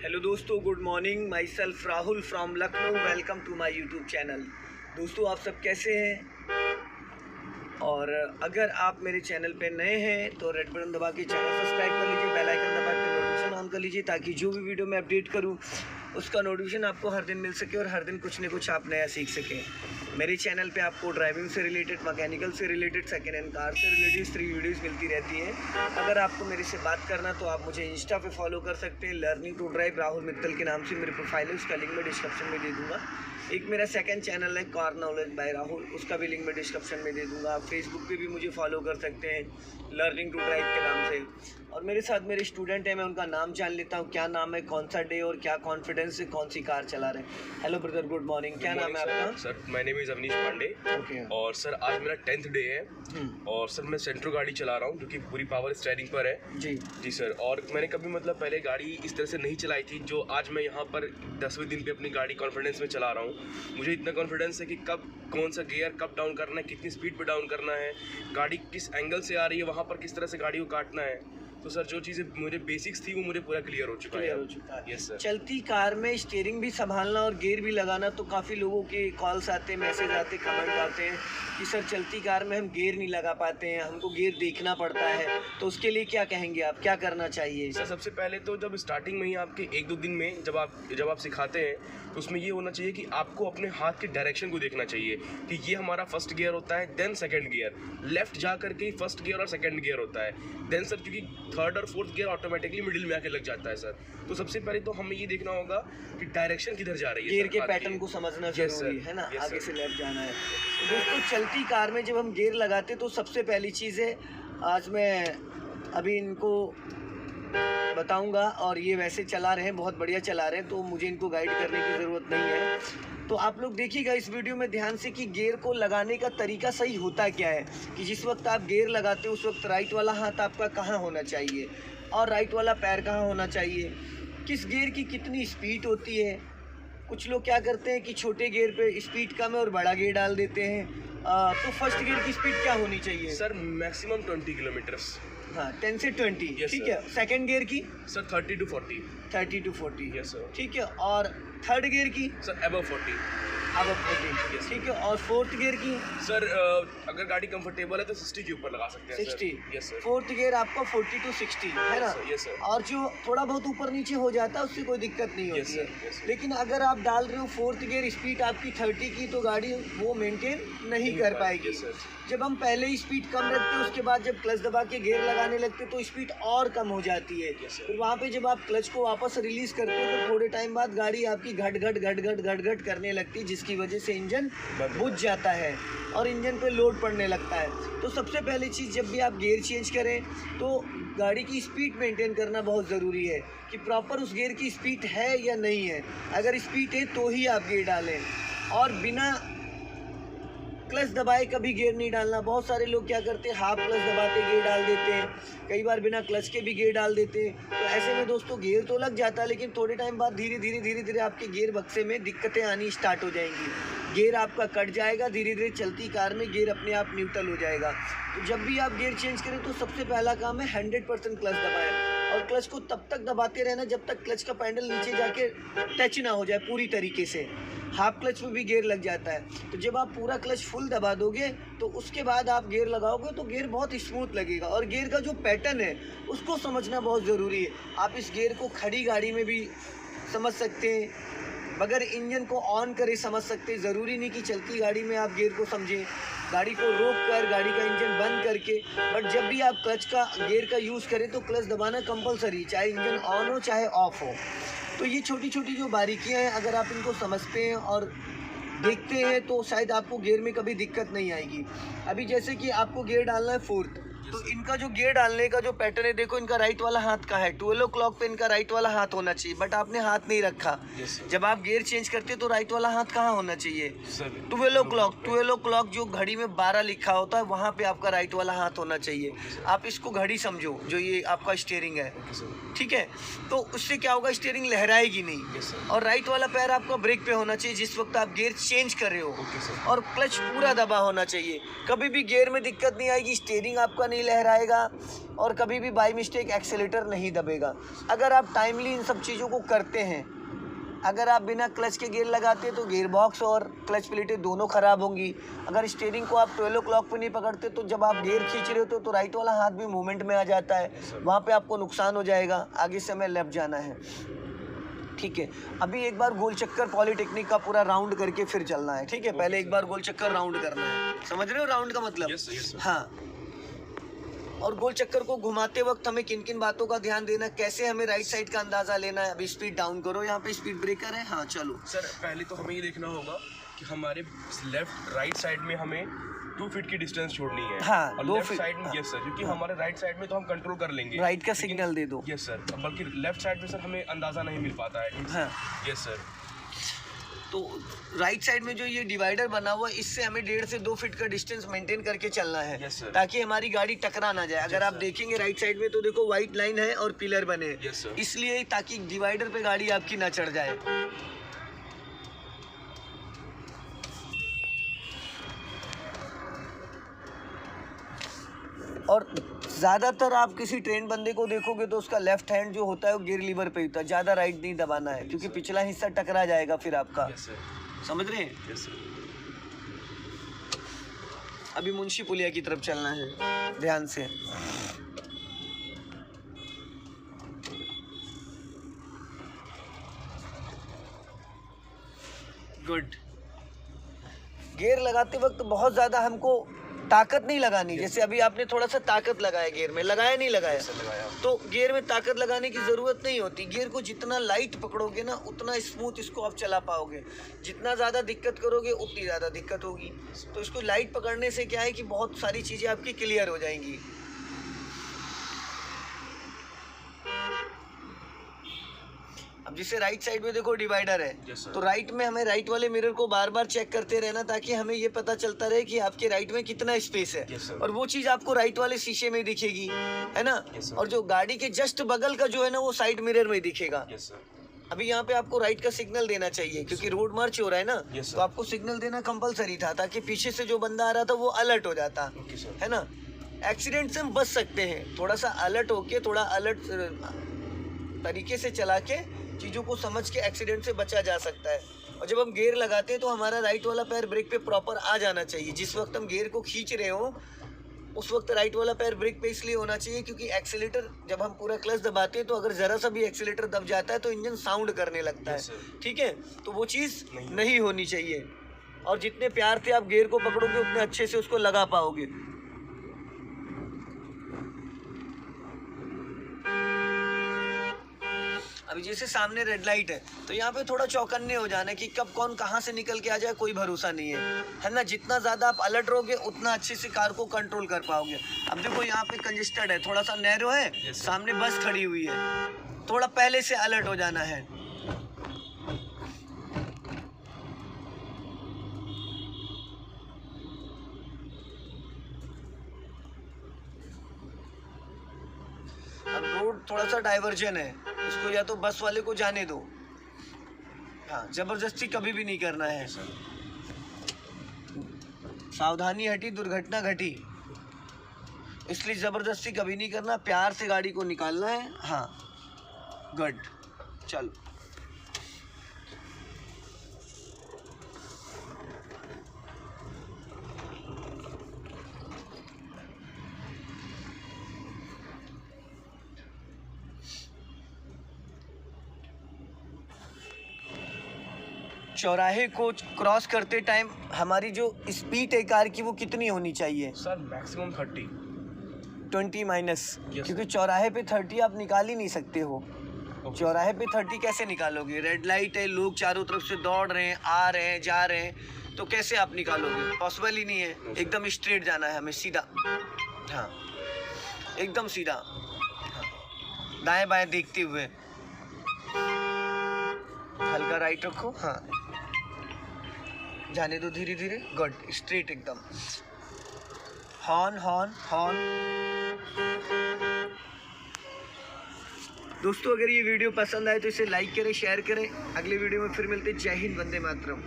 Hello दोस्तों, good morning. Myself Rahul from Lucknow. Welcome to my YouTube channel. दोस्तों, आप सब कैसे हैं? और अगर आप मेरे चैनल पे नए हैं तो रेड बटन दबा के चैनल सब्सक्राइब कर लीजिए, बेल आइकन दबा के नोटिफिकेशन ऑन कर लीजिए ताकि जो भी वीडियो मैं अपडेट करूं उसका नोटिफिकेशन आपको हर दिन मिल सके और हर दिन कुछ न कुछ आप नया सीख सकें। मेरे चैनल पे आपको ड्राइविंग से रिलेटेड, मैकेनिकल से रिलेटेड, सेकेंड हैंड कार से रिलेटेड 3 वीडियोज़ मिलती रहती हैं। अगर आपको मेरे से बात करना तो आप मुझे इंस्टा पे फॉलो कर सकते हैं। Learning to drive Rahul Mittal के नाम से मेरी प्रोफाइल है, उसका लिंक मैं डिस्क्रिप्शन में दे दूँगा। एक मेरा सेकंड चैनल है कार नॉलेज बाय राहुल, उसका भी लिंक मैं डिस्क्रिप्शन में दे दूँगा। आप फेसबुक पे भी मुझे फॉलो कर सकते हैं लर्निंग टू ड्राइव के नाम से। और मेरे साथ मेरे स्टूडेंट हैं, मैं उनका नाम जान लेता हूँ। क्या नाम है, कौन सा डे और क्या कॉन्फिडेंस से कौन सी कार चला रहे हैं? Hello brother, good morning. क्या नाम है आपका? Sir my name is Avneesh Pandey. Okay. और सर आज मेरा 10th डे है और सर मैं सेंट्रो गाड़ी चला रहा हूँ जो कि पूरी पावर स्टीयरिंग पर है। जी सर। और मैंने कभी पहले गाड़ी इस तरह से नहीं चलाई थी जो आज मैं यहाँ पर 10वें दिन पे अपनी गाड़ी कॉन्फिडेंस में चला रहा हूँ। मुझे इतना कॉन्फिडेंस है कि कब कौन सा गियर कब डाउन करना है, कितनी स्पीड पे डाउन करना है, गाड़ी किस एंगल से आ रही है, वहाँ पर किस तरह से गाड़ी को काटना है। तो सर जो चीज़ें मुझे बेसिक्स थी वो मुझे पूरा क्लियर हो चुका है। Yes sir. चलती कार में स्टीयरिंग भी संभालना और गियर भी लगाना, तो काफ़ी लोगों के कॉल्स आते हैं, मैसेज आते, कमेंट आते हैं कि सर चलती कार में हम गियर नहीं लगा पाते हैं, हमको गियर देखना पड़ता है। तो उसके लिए क्या कहेंगे आप, क्या करना चाहिए? सर सबसे पहले तो जब स्टार्टिंग में ही आपके 1-2 दिन में जब आप सिखाते हैं तो उसमें ये होना चाहिए कि आपको अपने हाथ के डायरेक्शन को देखना चाहिए कि ये हमारा फर्स्ट गियर होता है, देन सेकंड गियर, लेफ्ट जा करके फर्स्ट गियर और सेकंड गियर होता है, देन सर क्योंकि थर्ड और फोर्थ गियर ऑटोमेटिकली मिडिल में आके लग जाता है सर। तो सबसे पहले तो हमें ये देखना होगा कि डायरेक्शन किधर जा रही है, गियर के पैटर्न को समझना जरूरी है ना, आगे से लेफ्ट जाना है। तो दोस्तों, चलती कार में जब हम गियर लगाते तो सबसे पहली चीज़ है, आज मैं अभी इनको बताऊंगा और ये वैसे चला रहे हैं, बहुत बढ़िया चला रहे हैं, तो मुझे इनको गाइड करने की ज़रूरत नहीं है। तो आप लोग देखिएगा इस वीडियो में ध्यान से कि गियर को लगाने का तरीका सही होता क्या है, कि जिस वक्त आप गियर लगाते हो उस वक्त राइट वाला हाथ आपका कहाँ होना चाहिए और राइट वाला पैर कहाँ होना चाहिए, किस गियर की कितनी स्पीड होती है। कुछ लोग क्या करते हैं कि छोटे गियर पे स्पीड कम है और बड़ा गियर डाल देते हैं। तो फर्स्ट गियर की स्पीड क्या होनी चाहिए? Sir maximum 20 kilometres. हाँ, 10 से 20। Yes, ठीक है। सेकंड गियर की? Sir 30 to 40। 30 to 40। Yes sir. ठीक है। और थर्ड गियर की? Sir above 40। अब 40। ठीक है। और फोर्थ गियर की? सर अगर गाड़ी कंफर्टेबल है तो 60 के ऊपर लगा सकते हैं। 60। Yes sir. फोर्थ गियर आपका 40 to 60 है ना? Yes sir. और जो थोड़ा बहुत ऊपर नीचे हो जाता है उससे कोई दिक्कत नहीं होती है। लेकिन अगर आप डाल रहे हो फोर्थ गियर, स्पीड आपकी 30 की, तो गाड़ी वो मेंटेन नहीं कर पाएगी। जब हम पहले ही स्पीड कम रखते हैं उसके बाद जब क्लच दबा के गियर लगाने लगते तो स्पीड और कम हो जाती है। फिर वहाँ पे जब आप क्लच को वापस रिलीज करते हो तो थोड़े टाइम बाद गाड़ी आपकी घट घट करने लगती है, जिसकी वजह से इंजन बुझ जाता है और इंजन पे लोड पड़ने लगता है। तो सबसे पहली चीज़, जब भी आप गियर चेंज करें तो गाड़ी की स्पीड मेंटेन करना बहुत ज़रूरी है कि प्रॉपर उस गियर की स्पीड है या नहीं है। अगर स्पीड है तो ही आप गियर डालें और बिना क्लच दबाए कभी गियर नहीं डालना। बहुत सारे लोग क्या करते हैं, हाफ क्लच दबाते गियर डाल देते हैं, कई बार बिना क्लच के भी गियर डाल देते हैं। तो ऐसे में दोस्तों गियर तो लग जाता है लेकिन थोड़े टाइम बाद धीरे धीरे आपके गियर बक्से में दिक्कतें आनी स्टार्ट हो जाएंगी। गियर आपका कट जाएगा, धीरे धीरे चलती कार में गियर अपने आप न्यूट्रल हो जाएगा। तो जब भी आप गियर चेंज करें तो सबसे पहला काम है 100% क्लच दबाएं और क्लच को तब तक दबाते रहना जब तक क्लच का पैडल नीचे जाके टच ना हो जाए पूरी तरीके से। हाफ क्लच में भी गियर लग जाता है। तो जब आप पूरा क्लच फुल दबा दोगे तो उसके बाद आप गियर लगाओगे तो गियर बहुत स्मूथ लगेगा। और गियर का जो पैटर्न है उसको समझना बहुत ज़रूरी है। आप इस गियर को खड़ी गाड़ी में भी समझ सकते हैं, बगैर इंजन को ऑन करे समझ सकते हैं। ज़रूरी नहीं कि चलती गाड़ी में आप गियर को समझें, गाड़ी को रोक कर गाड़ी का इंजन बंद करके। बट जब भी आप क्लच का गियर का यूज़ करें तो क्लच दबाना कंपलसरी, चाहे इंजन ऑन हो चाहे ऑफ हो। तो ये छोटी छोटी जो बारीकियां हैं, अगर आप इनको समझते हैं और देखते हैं तो शायद आपको गियर में कभी दिक्कत नहीं आएगी। अभी जैसे कि आपको गियर डालना है फोर्थ, तो इनका जो गियर डालने का जो पैटर्न है, देखो इनका राइट वाला हाथ का है, 12 o'clock पे इनका राइट वाला हाथ होना चाहिए, बट आपने हाथ नहीं रखा। जब आप गियर चेंज करते हो तो राइट वाला हाथ कहाँ होना चाहिए? 12 o'clock जो घड़ी में 12 लिखा होता है वहाँ पे आपका राइट वाला हाथ होना चाहिए। आप इसको घड़ी समझो, जो ये आपका स्टीयरिंग है, ठीक है? तो उससे क्या होगा, स्टीयरिंग लहराएगी नहीं। और राइट वाला पैर आपका ब्रेक पे होना चाहिए जिस वक्त आप गियर चेंज कर रहे हो, और क्लच पूरा दबा होना चाहिए। कभी भी गियर में दिक्कत नहीं आएगी, स्टीयरिंग आपका नहीं लहराएगा और कभी भी बाई मिस्टेक एक्सेलेटर नहीं दबेगा। अगर आप टाइमली इन सब चीज़ों को करते हैं, अगर आप बिना क्लच के गियर लगाते हैं तो गियर बॉक्स और क्लच प्लेटें दोनों ख़राब होंगी। अगर स्टीयरिंग को आप 12 o'clock पे नहीं पकड़ते तो जब आप गियर खींच रहे होते तो राइट वाला हाथ भी मूवमेंट में आ जाता है, वहाँ पे आपको नुकसान हो जाएगा। आगे से हमें लेफ्ट जाना है, ठीक है। अभी एक बार गोल चक्कर पॉलीटेक्निक का पूरा राउंड करके फिर चलना है, ठीक है। पहले एक बार गोल चक्कर राउंड करना है, समझ रहे हो राउंड का मतलब? yes, हाँ। और गोल चक्कर को घुमाते वक्त हमें किन किन बातों का ध्यान देना, कैसे हमें राइट साइड का अंदाजा लेना है। अभी स्पीड डाउन करो, यहाँ पे स्पीड ब्रेकर है। हाँ चलो सर, पहले तो हमें ये देखना होगा कि हमारे लेफ्ट राइट साइड में हमें 2 फीट की डिस्टेंस छोड़नी है। हाँ, और 2 लेफ्ट फीट साइड में यस सर, क्योंकि हमारे राइट साइड में तो हम कंट्रोल कर लेंगे, राइट का सिग्नल दे दो। यस सर, बल्कि लेफ्ट साइड में सर हमें अंदाजा नहीं मिल पाता है। हाँ यस सर। तो राइट साइड में जो ये डिवाइडर बना हुआ है, इससे हमें 1.5 से 2 फीट का डिस्टेंस मेंटेन करके चलना है, yes, ताकि हमारी गाड़ी टकरा ना जाए। अगर आप देखेंगे राइट साइड में तो देखो व्हाइट लाइन है और पिलर बने हैं, yes, इसलिए ताकि डिवाइडर पे गाड़ी आपकी ना चढ़ जाए। और ज़्यादातर आप किसी ट्रेन बंदे को देखोगे तो उसका लेफ्ट हैंड जो होता है वो गियर लीवर पे होता है, ज़्यादा राइट नहीं दबाना है, क्योंकि पिछला हिस्सा टकरा जाएगा फिर आपका। समझ रहे हैं? अभी मुंशी पुलिया की तरफ चलना है, ध्यान से। गुड। गियर लगाते वक्त बहुत ज़्यादा हमको ताकत नहीं लगानी। जैसे अभी आपने थोड़ा सा ताकत लगाया गियर में, लगाया नहीं लगाया? तो गियर में ताकत लगाने की ज़रूरत नहीं होती। गियर को जितना लाइट पकड़ोगे ना उतना स्मूथ इसको आप चला पाओगे। जितना ज़्यादा दिक्कत करोगे उतनी ज़्यादा दिक्कत होगी। तो इसको लाइट पकड़ने से क्या है कि बहुत सारी चीज़ें आपकी क्लियर हो जाएंगी। अब जैसे राइट साइड में देखो डिवाइडर है, तो राइट में हमें राइट वाले मिरर को बार बार चेक करते रहना, ताकि हमें ये पता चलता रहे कि आपके राइट में कितना स्पेस है। और वो चीज़ आपको राइट वाले शीशे में दिखेगी, है ना? और जो गाड़ी के जस्ट बगल का जो है ना वो साइड मिरर में दिखेगा। अभी यहाँ पे आपको राइट का सिग्नल देना चाहिए, क्योंकि रोड मार्च हो रहा है ना, तो आपको सिग्नल देना कंपलसरी था, ताकि पीछे से जो बंदा आ रहा था वो अलर्ट हो जाता, है ना? एक्सीडेंट से हम बच सकते हैं, थोड़ा सा अलर्ट होके, थोड़ा अलर्ट तरीके से चला के चीज़ों को समझ के एक्सीडेंट से बचा जा सकता है। और जब हम गियर लगाते हैं तो हमारा राइट वाला पैर ब्रेक पे प्रॉपर आ जाना चाहिए। जिस वक्त हम गियर को खींच रहे हो उस वक्त राइट वाला पैर ब्रेक पे इसलिए होना चाहिए क्योंकि एक्सीलेटर जब हम पूरा क्लच दबाते हैं तो अगर ज़रा सा भी एक्सीलेटर दब जाता है तो इंजन साउंड करने लगता है, ठीक है? तो वो चीज़ नहीं होनी चाहिए। और जितने प्यार से आप गियर को पकड़ोगे उतने अच्छे से उसको लगा पाओगे। अभी जैसे सामने रेड लाइट है तो यहाँ पे थोड़ा चौकन्ने हो जाना कि कब कौन कहाँ से निकल के आ जाए कोई भरोसा नहीं है ना? जितना ज़्यादा आप अलर्ट रहोगे उतना अच्छे से कार को कंट्रोल कर पाओगे। अब देखो यहाँ पे कंजेस्टेड है, थोड़ा सा नैरो है, सामने बस खड़ी हुई है, थोड़ा पहले से अलर्ट हो जाना है। अब रोड थोड़ा सा डाइवर्जन है, इसको या तो बस वाले को जाने दो। हाँ, जबरदस्ती कभी भी नहीं करना है। सावधानी हटी दुर्घटना घटी, इसलिए जबरदस्ती कभी नहीं करना, प्यार से गाड़ी को निकालना है। हाँ गुड, चलो। चौराहे को क्रॉस करते टाइम हमारी जो स्पीड है कार की वो कितनी होनी चाहिए? सर मैक्सिमम 20 माइनस, क्योंकि चौराहे पे 30 आप निकाल ही नहीं सकते हो। चौराहे पे 30 कैसे निकालोगे? रेड लाइट है, लोग चारों तरफ से दौड़ रहे हैं, आ रहे हैं, जा रहे हैं, तो कैसे आप निकालोगे? पॉसिबल ही नहीं है। एकदम स्ट्रेट जाना है हमें, सीधा। हाँ एकदम सीधा, हाँ। दाएं बाएं देखते हुए, हल्का राइट रखो। हाँ जाने दो धीरे धीरे, गुड, स्ट्रेट एकदम। Horn horn horn. दोस्तों अगर ये वीडियो पसंद आए तो इसे लाइक करें, शेयर करें। अगले वीडियो में फिर मिलते हैं। जय हिंद, वंदे मातरम।